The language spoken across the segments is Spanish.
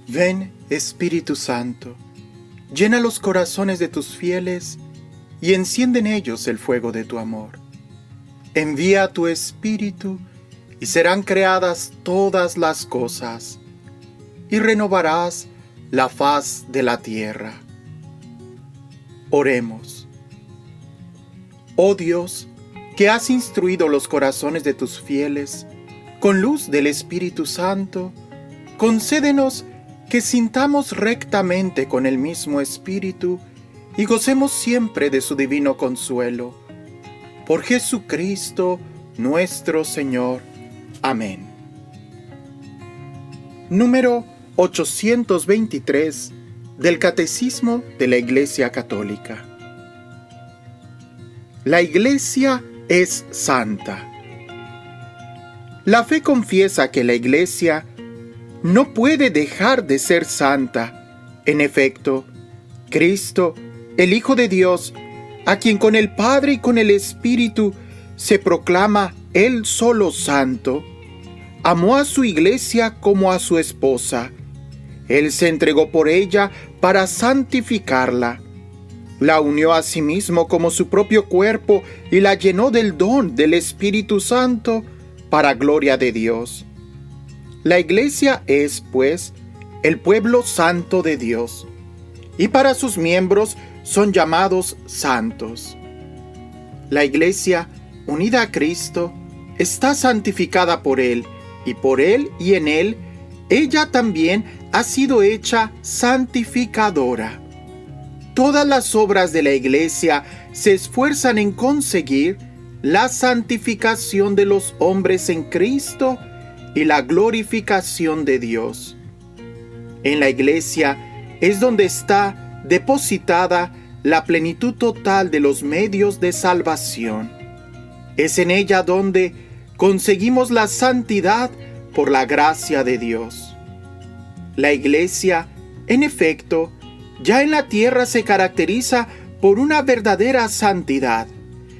Ven, Espíritu Santo, llena los corazones de tus fieles y enciende en ellos el fuego de tu amor. Envía tu Espíritu y serán creadas todas las cosas, y renovarás la faz de la tierra. Oremos. Oh Dios, que has instruido los corazones de tus fieles con luz del Espíritu Santo, concédenos que sintamos rectamente con el mismo Espíritu y gocemos siempre de su divino consuelo. Por Jesucristo nuestro Señor. Amén. Número 823 del Catecismo de la Iglesia Católica. La Iglesia es santa. La fe confiesa que la Iglesia no puede dejar de ser santa. En efecto, Cristo, el Hijo de Dios, a quien con el Padre y con el Espíritu se proclama Él solo santo, amó a su Iglesia como a su esposa. Él se entregó por ella para santificarla. La unió a sí mismo como su propio cuerpo y la llenó del don del Espíritu Santo para gloria de Dios. La Iglesia es, pues, el pueblo santo de Dios, y para sus miembros son llamados santos. La Iglesia, unida a Cristo, está santificada por Él, y por Él y en Él, ella también ha sido hecha santificadora. Todas las obras de la Iglesia se esfuerzan en conseguir la santificación de los hombres en Cristo y la glorificación de Dios. En la Iglesia es donde está depositada la plenitud total de los medios de salvación. Es en ella donde conseguimos la santidad por la gracia de Dios. La Iglesia, en efecto, ya en la tierra se caracteriza por una verdadera santidad,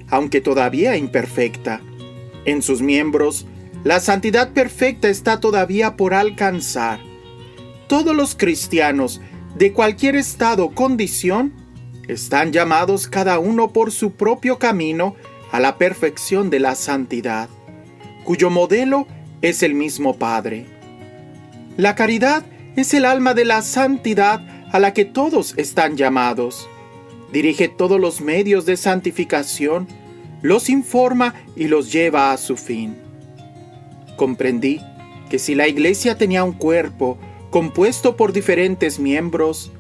aunque todavía imperfecta. En sus miembros, la santidad perfecta está todavía por alcanzar. Todos los cristianos, de cualquier estado o condición, están llamados cada uno por su propio camino a la perfección de la santidad, cuyo modelo es el mismo Padre. La caridad es el alma de la santidad a la que todos están llamados. Dirige todos los medios de santificación, los informa y los lleva a su fin. Comprendí que si la Iglesia tenía un cuerpo compuesto por diferentes miembros,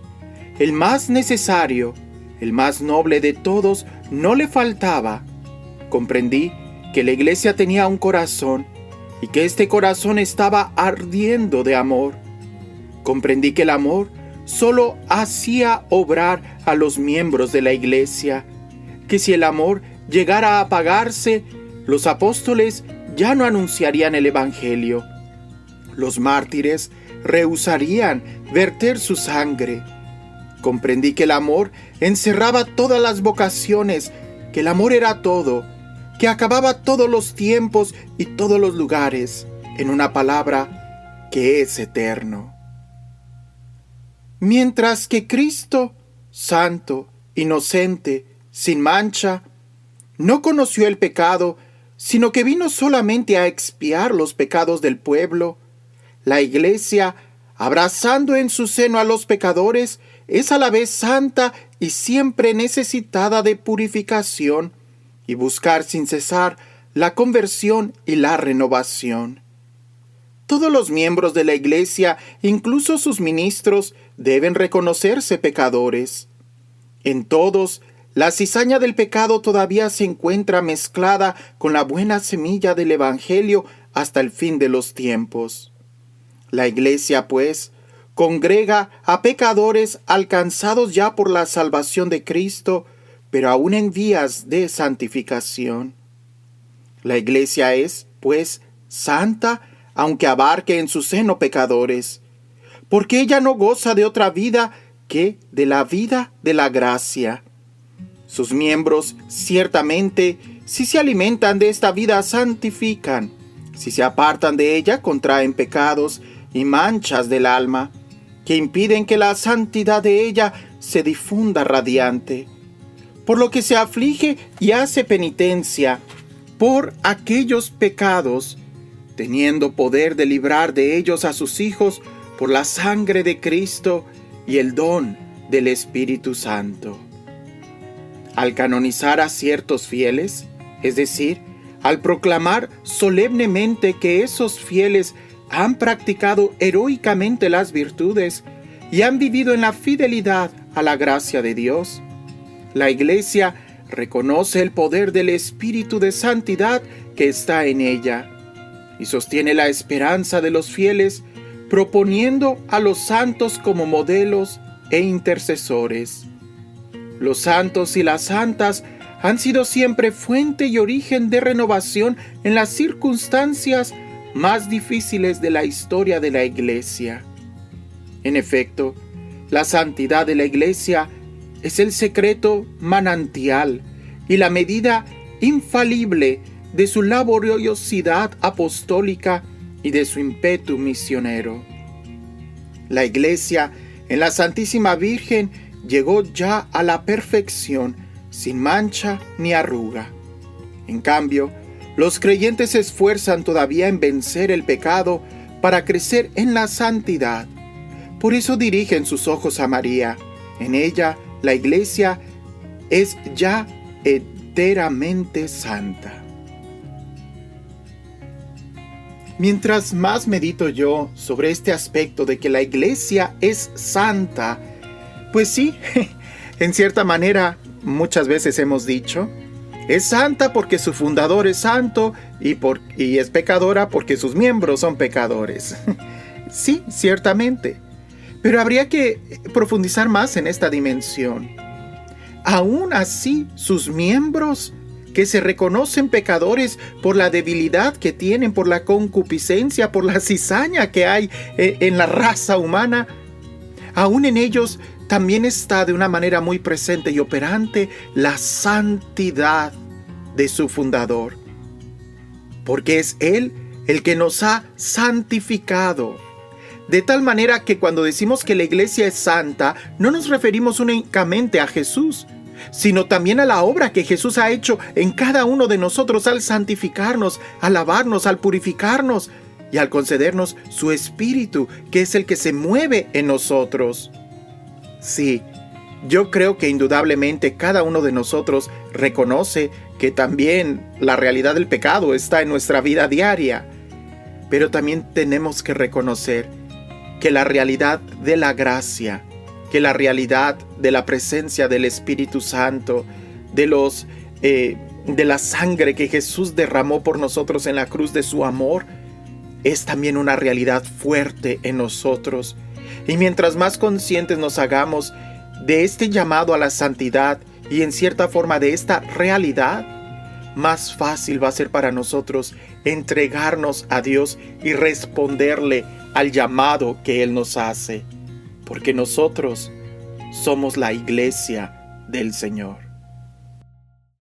el más necesario, el más noble de todos, no le faltaba. Comprendí que la Iglesia tenía un corazón y que este corazón estaba ardiendo de amor. Comprendí que el amor solo hacía obrar a los miembros de la Iglesia, que si el amor llegara a apagarse, los apóstoles ya no anunciarían el Evangelio. Los mártires rehusarían verter su sangre. Comprendí que el amor encerraba todas las vocaciones, que el amor era todo, que acababa todos los tiempos y todos los lugares, en una palabra, que es eterno. Mientras que Cristo, santo, inocente, sin mancha, no conoció el pecado, sino que vino solamente a expiar los pecados del pueblo, la Iglesia, abrazando en su seno a los pecadores, es a la vez santa y siempre necesitada de purificación y buscar sin cesar la conversión y la renovación. Todos los miembros de la Iglesia, incluso sus ministros, deben reconocerse pecadores. En todos, la cizaña del pecado todavía se encuentra mezclada con la buena semilla del Evangelio hasta el fin de los tiempos. La Iglesia, pues, congrega a pecadores alcanzados ya por la salvación de Cristo, pero aún en vías de santificación. La Iglesia es, pues, santa, aunque abarque en su seno pecadores, porque ella no goza de otra vida que de la vida de la gracia. Sus miembros, ciertamente, si se alimentan de esta vida, santifican. Si se apartan de ella, contraen pecados y manchas del alma. que impiden que la santidad de ella se difunda radiante, por lo que se aflige y hace penitencia por aquellos pecados, teniendo poder de librar de ellos a sus hijos por la sangre de Cristo y el don del Espíritu Santo. Al canonizar a ciertos fieles, es decir, al proclamar solemnemente que esos fieles han practicado heroicamente las virtudes y han vivido en la fidelidad a la gracia de Dios, la Iglesia reconoce el poder del Espíritu de Santidad que está en ella y sostiene la esperanza de los fieles, proponiendo a los santos como modelos e intercesores. Los santos y las santas han sido siempre fuente y origen de renovación en las circunstancias más difíciles de la historia de la Iglesia. En efecto, la santidad de la Iglesia es el secreto manantial y la medida infalible de su laboriosidad apostólica y de su ímpetu misionero. La Iglesia en la Santísima Virgen llegó ya a la perfección sin mancha ni arruga. En cambio, los creyentes se esfuerzan todavía en vencer el pecado para crecer en la santidad. Por eso dirigen sus ojos a María. En ella, la Iglesia es ya enteramente santa. Mientras más medito yo sobre este aspecto de que la Iglesia es santa, pues sí, en cierta manera, muchas veces hemos dicho, es santa porque su fundador es santo y es pecadora porque sus miembros son pecadores. Sí, ciertamente. Pero habría que profundizar más en esta dimensión. Aún así, sus miembros, que se reconocen pecadores por la debilidad que tienen, por la concupiscencia, por la cizaña que hay en la raza humana, aún en ellos también está de una manera muy presente y operante la santidad de su fundador, porque es Él el que nos ha santificado. De tal manera que cuando decimos que la Iglesia es santa, no nos referimos únicamente a Jesús, sino también a la obra que Jesús ha hecho en cada uno de nosotros al santificarnos, al lavarnos, al purificarnos y al concedernos su Espíritu, que es el que se mueve en nosotros. Sí, yo creo que indudablemente cada uno de nosotros reconoce que también la realidad del pecado está en nuestra vida diaria, pero también tenemos que reconocer que la realidad de la gracia, que la realidad de la presencia del Espíritu Santo, de la sangre que Jesús derramó por nosotros en la cruz de su amor, es también una realidad fuerte en nosotros. Y mientras más conscientes nos hagamos de este llamado a la santidad y en cierta forma de esta realidad, más fácil va a ser para nosotros entregarnos a Dios y responderle al llamado que Él nos hace, porque nosotros somos la Iglesia del Señor.